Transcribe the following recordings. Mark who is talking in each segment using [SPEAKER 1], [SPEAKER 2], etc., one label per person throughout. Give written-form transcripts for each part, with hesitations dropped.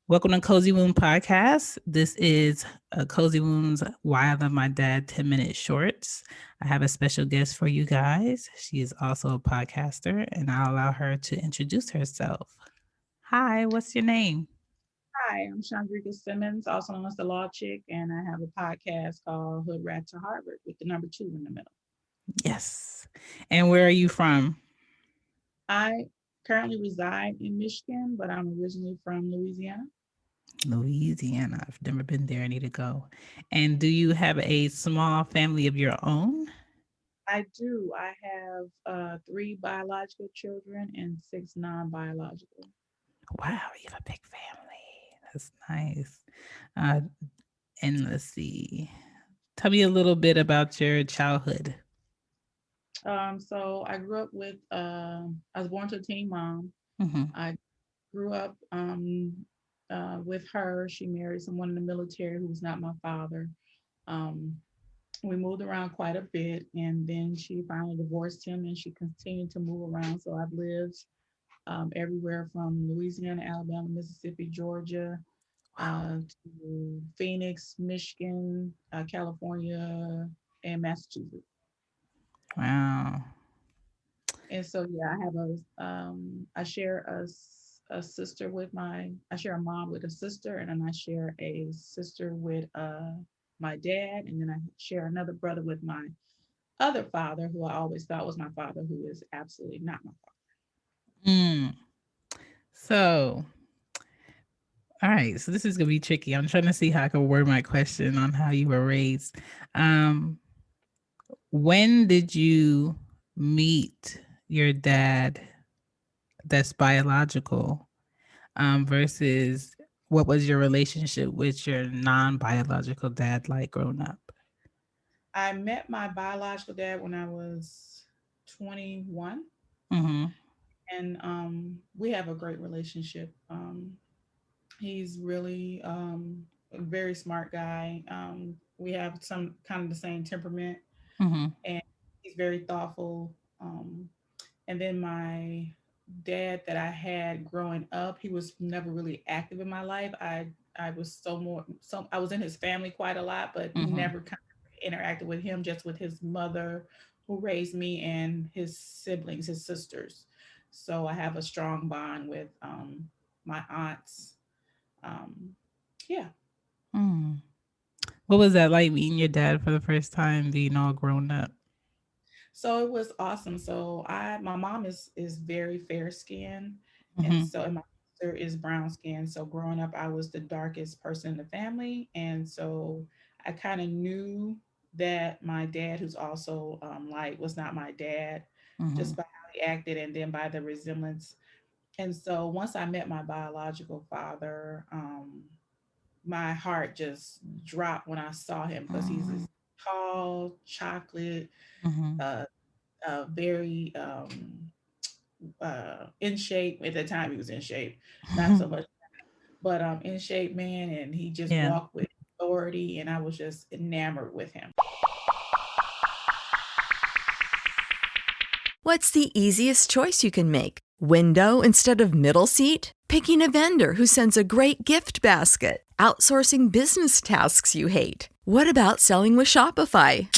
[SPEAKER 1] Welcome to Cozy Womb Podcast. This is Cozy Womb's Why I Love My Dad 10-minute shorts. I have a special guest for you guys. She is also a podcaster, and I'll allow her to introduce herself. Hi, what's your name?
[SPEAKER 2] Hi, I'm Chandrika Simmons, also known as the Law Chick, and I have a podcast called Hoodrat to Harvard with the number two in the middle.
[SPEAKER 1] Yes. And where are you from?
[SPEAKER 2] I currently reside in Michigan, but I'm originally from Louisiana.
[SPEAKER 1] Louisiana. I've never been there. I need to go. And do you have a small family of your own?
[SPEAKER 2] I do. I have three biological children and six non biological.
[SPEAKER 1] Wow, you have a big family. That's nice. Uh, and let's see. Tell me a little bit about your childhood.
[SPEAKER 2] So I grew up with, I was born to a teen mom.
[SPEAKER 1] Hmm.
[SPEAKER 2] I grew up with her. She married someone in the military who was not my father. Um, we moved around quite a bit, and then she finally divorced him, and she continued to move around. So I've lived everywhere from Louisiana, Alabama, Mississippi, Georgia,
[SPEAKER 1] Wow.
[SPEAKER 2] to Phoenix, Michigan, California, and Massachusetts.
[SPEAKER 1] Wow.
[SPEAKER 2] And so yeah, I have I share a sister with I share a mom with a sister, and then I share a sister with my dad, and then I share another brother with my other father, who I always thought was my father, who is absolutely not my
[SPEAKER 1] Mm. So, all right. So this is gonna be tricky. I'm trying to see how I can word my question on how you were raised. Um, when did you meet your dad that's biological, versus what was your relationship with your non-biological dad like growing up?
[SPEAKER 2] father. I met my biological dad when I was 21,
[SPEAKER 1] Mm-hmm.
[SPEAKER 2] and we have a great relationship. He's really a very smart guy. We have some kind of the same temperament,
[SPEAKER 1] Mm-hmm.
[SPEAKER 2] and he's very thoughtful. Um, and then my dad that I had growing up, he was never really active in my life. I was I was in his family quite a lot, but
[SPEAKER 1] Mm-hmm.
[SPEAKER 2] never kind of interacted with him, just with his mother who raised me and his siblings, his sisters. So I have a strong bond with my aunts. Um, yeah.
[SPEAKER 1] Mm. What was that like meeting your dad for the first time, being all grown up?
[SPEAKER 2] So it was awesome. So my mom is very fair skinned,
[SPEAKER 1] Mm-hmm.
[SPEAKER 2] and my sister is brown skinned. So growing up, I was the darkest person in the family, and so I kind of knew that my dad, who's also light, was not my dad,
[SPEAKER 1] Mm-hmm.
[SPEAKER 2] just by how he acted, and then by the resemblance. And so once I met my biological father, my heart just dropped when I saw him because he's this tall, chocolate,
[SPEAKER 1] Mm-hmm.
[SPEAKER 2] uh, very in shape. At the time, he was in shape, not so much, but in shape man, and he just
[SPEAKER 1] Yeah.
[SPEAKER 2] walked with authority, and I was just enamored with him.
[SPEAKER 3] What's the easiest choice you can make? Window instead of middle seat? Picking a vendor who sends a great gift basket? Outsourcing business tasks you hate? What about selling with Shopify?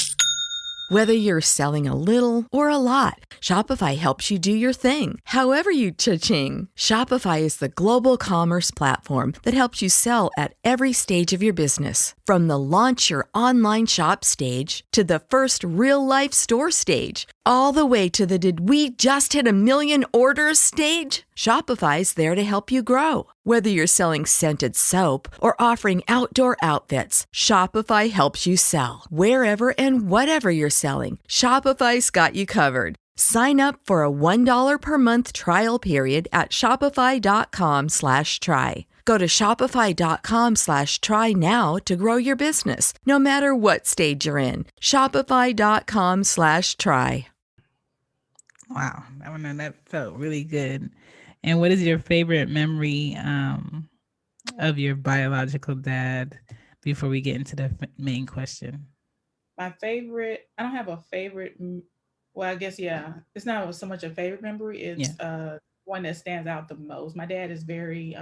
[SPEAKER 3] Whether you're selling a little or a lot, Shopify helps you do your thing, however you cha-ching. Shopify is the global commerce platform that helps you sell at every stage of your business. From the launch your online shop stage to the first real life store stage, all the way to the did we just hit a million orders stage. Shopify's there to help you grow. Whether you're selling scented soap or offering outdoor outfits, Shopify helps you sell. Wherever and whatever you're selling, Shopify's got you covered. Sign up for a $1 per month trial period at shopify.com/try. Go to shopify.com/try now to grow your business, no matter what stage you're in. Shopify.com/try.
[SPEAKER 1] Wow. That felt really good. And what is your favorite memory of your biological dad before we get into the main question?
[SPEAKER 2] My favorite, I don't have a favorite. Well, I guess yeah, it's not so much a favorite memory.
[SPEAKER 1] Yeah.
[SPEAKER 2] It's one that stands out the most. My dad is very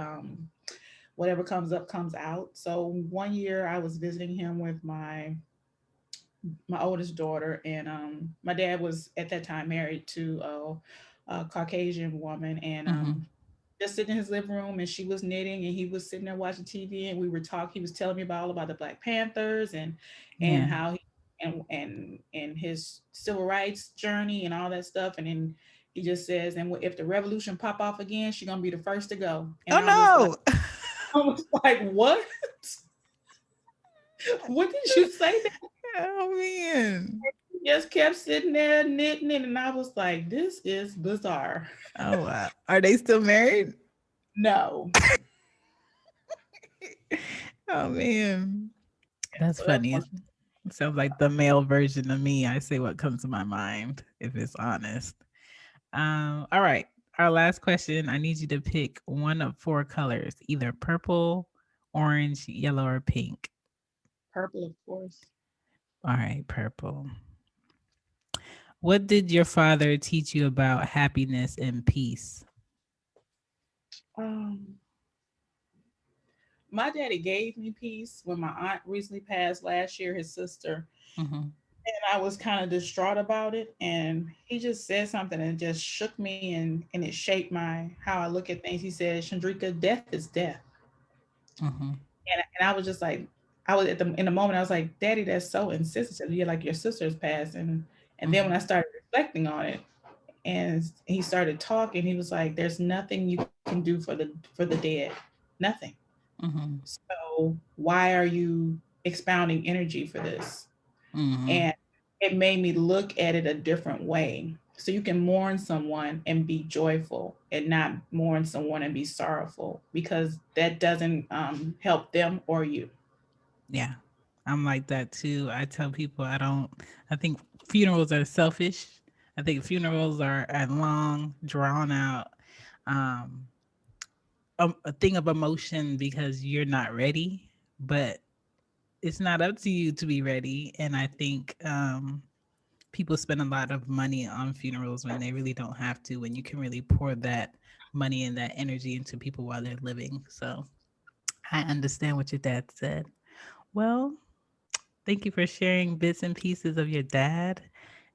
[SPEAKER 2] whatever comes up comes out. So one year I was visiting him with my oldest daughter, and my dad was at that time married to a Caucasian woman, and
[SPEAKER 1] Mm-hmm.
[SPEAKER 2] just sitting in his living room, and she was knitting, and he was sitting there watching TV, and we were talking. He was telling me about all about the Black Panthers and
[SPEAKER 1] Yeah.
[SPEAKER 2] how he and his civil rights journey and all that stuff, and then he just says, and if the revolution pop off again, she's gonna be the first to go. And
[SPEAKER 1] Oh no.
[SPEAKER 2] I was like, what? What did you say?
[SPEAKER 1] Oh man.
[SPEAKER 2] Just kept sitting there knitting it, and I was like, "This is bizarre."
[SPEAKER 1] Oh wow. Are they still married?
[SPEAKER 2] No,
[SPEAKER 1] Oh man. That's
[SPEAKER 2] so that's
[SPEAKER 1] funny.
[SPEAKER 2] one.
[SPEAKER 1] It sounds like the male version of me. I say what comes to my mind, if it's honest. All right. Our last question. I need you to pick one of four colors, either purple, orange, yellow, or pink.
[SPEAKER 2] Purple, of course.
[SPEAKER 1] All right, purple. What did your father teach you about happiness and peace?
[SPEAKER 2] Um, my daddy gave me peace when my aunt recently passed last year. His sister,
[SPEAKER 1] Hmm.
[SPEAKER 2] and I was kind of distraught about it. And he just said something and it just shook me, and it shaped my how I look at things. He said, "Chandrika, death is death,"
[SPEAKER 1] Hmm.
[SPEAKER 2] and I was just like, I was at the in the moment I was like, "Daddy, that's so insensitive. You're like your sister's passed," and then when I
[SPEAKER 1] Hmm.
[SPEAKER 2] started reflecting on it, and he started talking, he was like, "There's nothing you can do for the dead, nothing.
[SPEAKER 1] Hmm.
[SPEAKER 2] So why are you expounding energy for this?"
[SPEAKER 1] Hmm.
[SPEAKER 2] And it made me look at it a different way. So you can mourn someone and be joyful, and not mourn someone and be sorrowful, because that doesn't help them or you.
[SPEAKER 1] Yeah, I'm like that too. I tell people I don't, I think funerals are selfish. I think funerals are a long, drawn out, um, a thing of emotion because you're not ready, but it's not up to you to be ready. And I think people spend a lot of money on funerals when they really don't have to, when you can really pour that money and that energy into people while they're living. So I understand what your dad said. Well, thank you for sharing bits and pieces of your dad.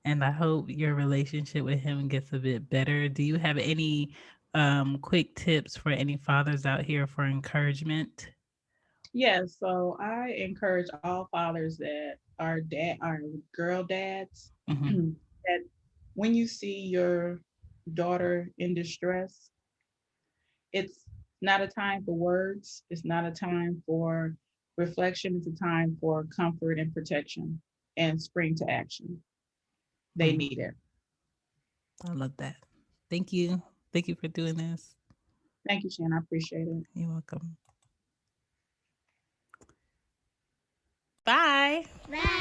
[SPEAKER 1] And I hope your relationship with him gets a bit better. Do you have any quick tips for any fathers out here for encouragement?
[SPEAKER 2] Yes, so I encourage all fathers that are girl dads
[SPEAKER 1] Hmm.
[SPEAKER 2] that when you see your daughter in distress, it's not a time for words, it's not a time for reflection, it's a time for comfort and protection and spring to action. They
[SPEAKER 1] Hmm.
[SPEAKER 2] need it.
[SPEAKER 1] I love that. Thank you. Thank you for doing this.
[SPEAKER 2] Thank you, Shan. I appreciate it.
[SPEAKER 1] You're welcome. Bye.
[SPEAKER 4] Bye.